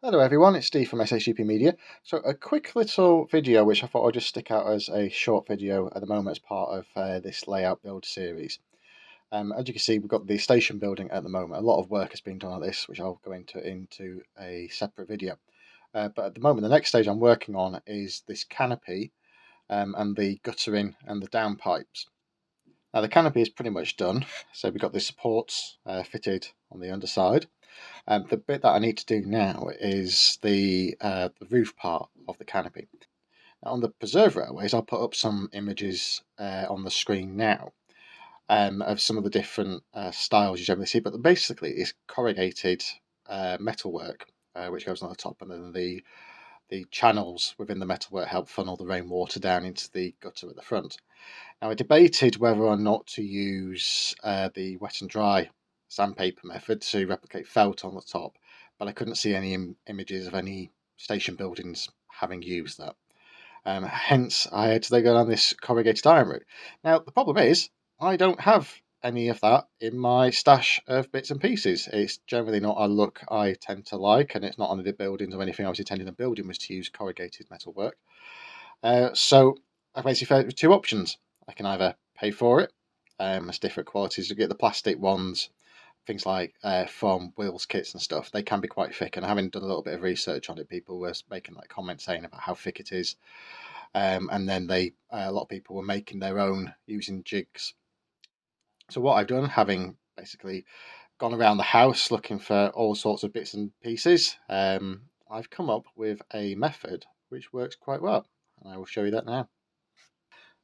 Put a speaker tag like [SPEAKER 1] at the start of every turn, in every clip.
[SPEAKER 1] Hello everyone, it's Steve from SHGP Media. So a quick little video which I thought I'd just stick out as a short video at the moment as part of this layout build series. As you can see, we've got the station building at the moment. A lot of work has been done on this, which I'll go into a separate video. But at the moment, the next stage I'm working on is this canopy and the guttering and the downpipes. Now the canopy is pretty much done, so we've got the supports fitted on the underside. The bit that I need to do now is the roof part of the canopy. Now on the preserve railways, I'll put up some images on the screen now of some of the different styles you generally see, but basically it's corrugated metalwork which goes on the top, and then the channels within the metalwork help funnel the rainwater down into the gutter at the front. Now I debated whether or not to use the wet and dry sandpaper method to replicate felt on the top, but I couldn't see any images of any station buildings having used that. Hence, I had to go down this corrugated iron route. Now, the problem is, I don't have any of that in my stash of bits and pieces. It's generally not a look I tend to like, and it's not on the buildings or anything I was intending the building was to use corrugated metalwork. So I basically found two options. I can either pay for it, as different qualities. You get the plastic ones, things like from Will's kits and stuff. They can be quite thick, and having done a little bit of research on it, people were making like comments saying about how thick it is. And then a lot of people were making their own using jigs. So what I've done, having basically gone around the house looking for all sorts of bits and pieces, I've come up with a method which works quite well, and I will show you that now.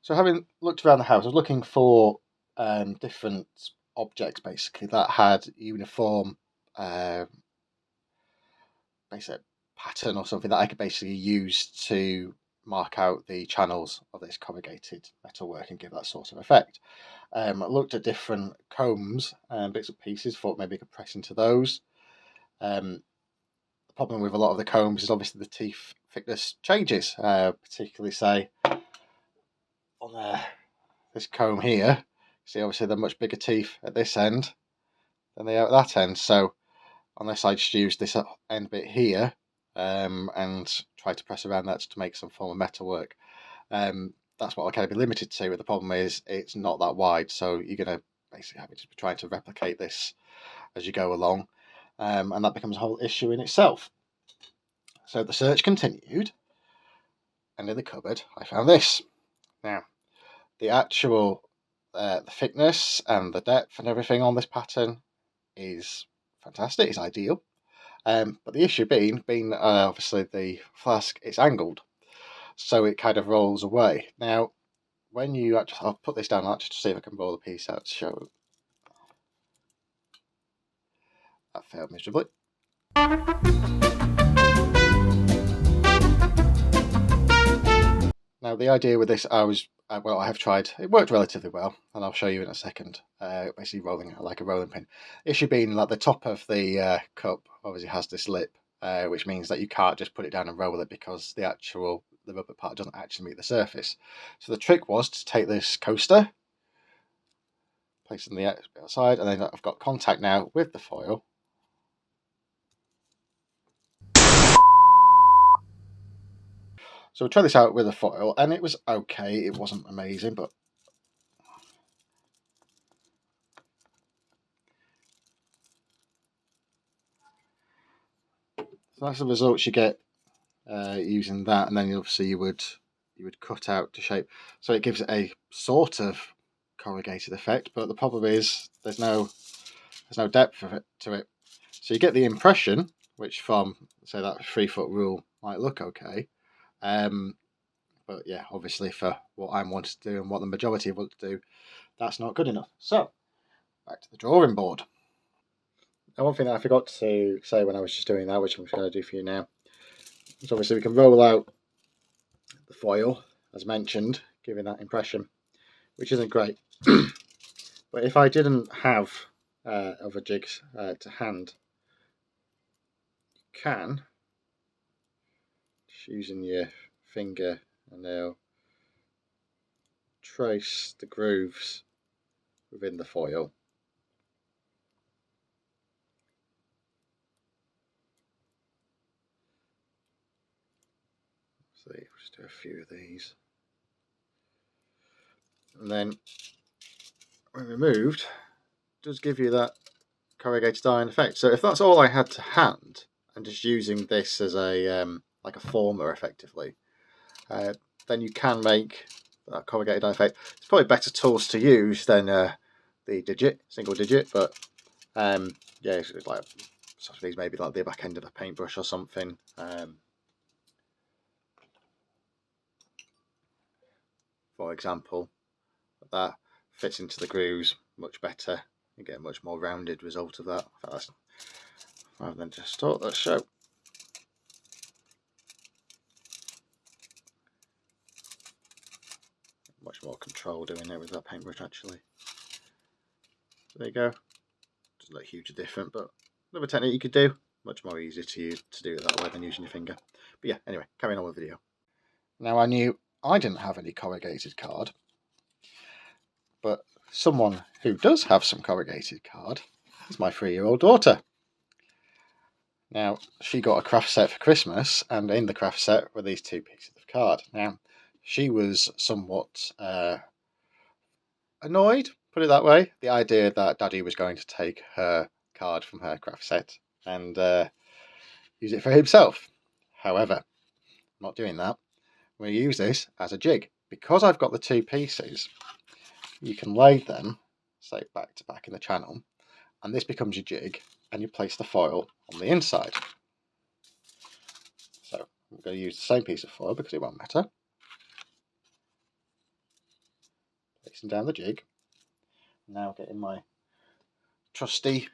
[SPEAKER 1] So having looked around the house, I was looking for different objects basically that had uniform basic pattern or something that I could basically use to mark out the channels of this corrugated metalwork and give that sort of effect. I looked at different combs and bits and pieces, thought maybe I could press into those. The problem with a lot of the combs is obviously the teeth thickness changes, particularly say on this comb here. See, obviously they're much bigger teeth at this end than they are at that end. So unless I just use this end bit here and try to press around that to make some form of metalwork, that's what I'll kind of be limited to. But the problem is it's not that wide, so you're going to basically have to be trying to replicate this as you go along, and that becomes a whole issue in itself. So the search continued, and in the cupboard I found this. Now, the actual the thickness and the depth and everything on this pattern is fantastic, it's ideal. But the issue being obviously the flask, it's angled, so it kind of rolls away. Now, when you actually, I'll put this down just to see if I can roll the piece out to show. That failed miserably. Now, the idea with this, I have tried. It worked relatively well, and I'll show you in a second. Basically, rolling like a rolling pin. Issue being like the top of the cup obviously has this lip, which means that you can't just put it down and roll it because the rubber part doesn't actually meet the surface. So the trick was to take this coaster, place it on the outside, and then I've got contact now with the foil. So we'll try this out with a foil, and it was okay. It wasn't amazing, but so that's the results you get using that, and then obviously you would cut out to shape, so it gives it a sort of corrugated effect. But the problem is there's no depth of it to it, so you get the impression, which from say that 3-foot rule might look okay, but yeah, obviously for what I'm wanting to do and what the majority want to do, that's not good enough. So back to the drawing board. Now, one thing that I forgot to say when I was just doing that, which I'm going to do for you now, is obviously we can roll out the foil, as mentioned, giving that impression, which isn't great. But if I didn't have other jigs to hand, you can, just using your finger and nail, trace the grooves within the foil. So we'll just do a few of these. And then when removed, it does give you that corrugated iron effect. So if that's all I had to hand, and just using this as a like a former effectively, then you can make that corrugated iron effect. It's probably better tools to use than the single digit, but yeah, it's like sort of these maybe like the back end of a paintbrush or something. For example, that fits into the grooves much better. You get a much more rounded result of that. That's, rather than just start, let's show. Much more control doing it with that paintbrush actually. So there you go. Doesn't look hugely different, but another technique you could do. Much more easier to do it that way than using your finger. But yeah, anyway, carrying on with the video. Now I knew I didn't have any corrugated card, but someone who does have some corrugated card is my 3-year-old daughter. Now, she got a craft set for Christmas, and in the craft set were these 2 pieces of card. Now, she was somewhat annoyed, put it that way, the idea that Daddy was going to take her card from her craft set and use it for himself. However, I'm not doing that. I'm going to use this as a jig. Because I've got the 2 pieces, you can lay them, say, back to back in the channel, and this becomes your jig, and you place the foil on the inside. So I'm going to use the same piece of foil because it won't matter. Placing down the jig. Now getting my trusty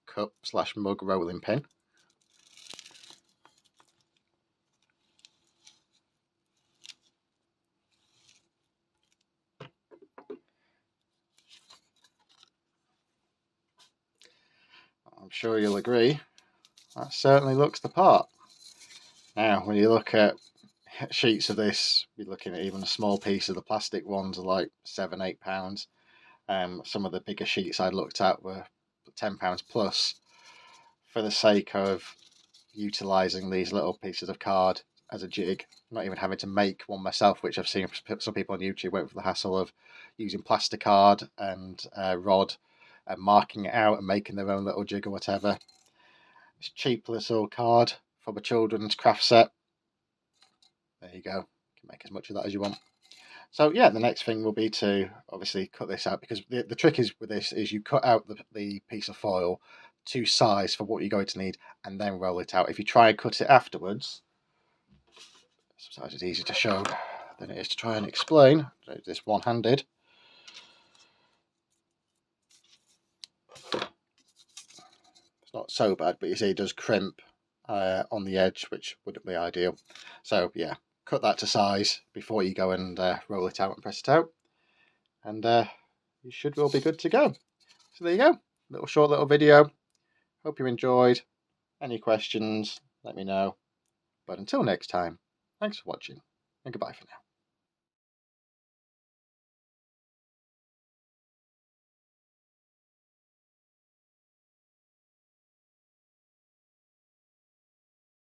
[SPEAKER 1] cup/mug rolling pin. I'm sure you'll agree, that certainly looks the part. Now, when you look at sheets of this, you're looking at even a small piece of the plastic ones are like £7-8. Some of the bigger sheets I looked at were £10 plus. For the sake of utilising these little pieces of card as a jig, not even having to make one myself, which I've seen some people on YouTube went for the hassle of using plasticard and rod and marking it out and making their own little jig or whatever. It's cheap little card from a children's craft set. There you go. You can make as much of that as you want. So yeah, the next thing will be to obviously cut this out, because the trick is with this is you cut out the piece of foil to size for what you're going to need and then roll it out. If you try and cut it afterwards, sometimes it's easier to show than it is to try and explain. Do this one-handed. It's not so bad, but you see it does crimp on the edge, which wouldn't be ideal. So yeah, cut that to size before you go and roll it out and press it out, and you should all be good to go. So there you go, short little video. Hope you enjoyed. Any questions, let me know. But until next time, thanks for watching, and goodbye for now.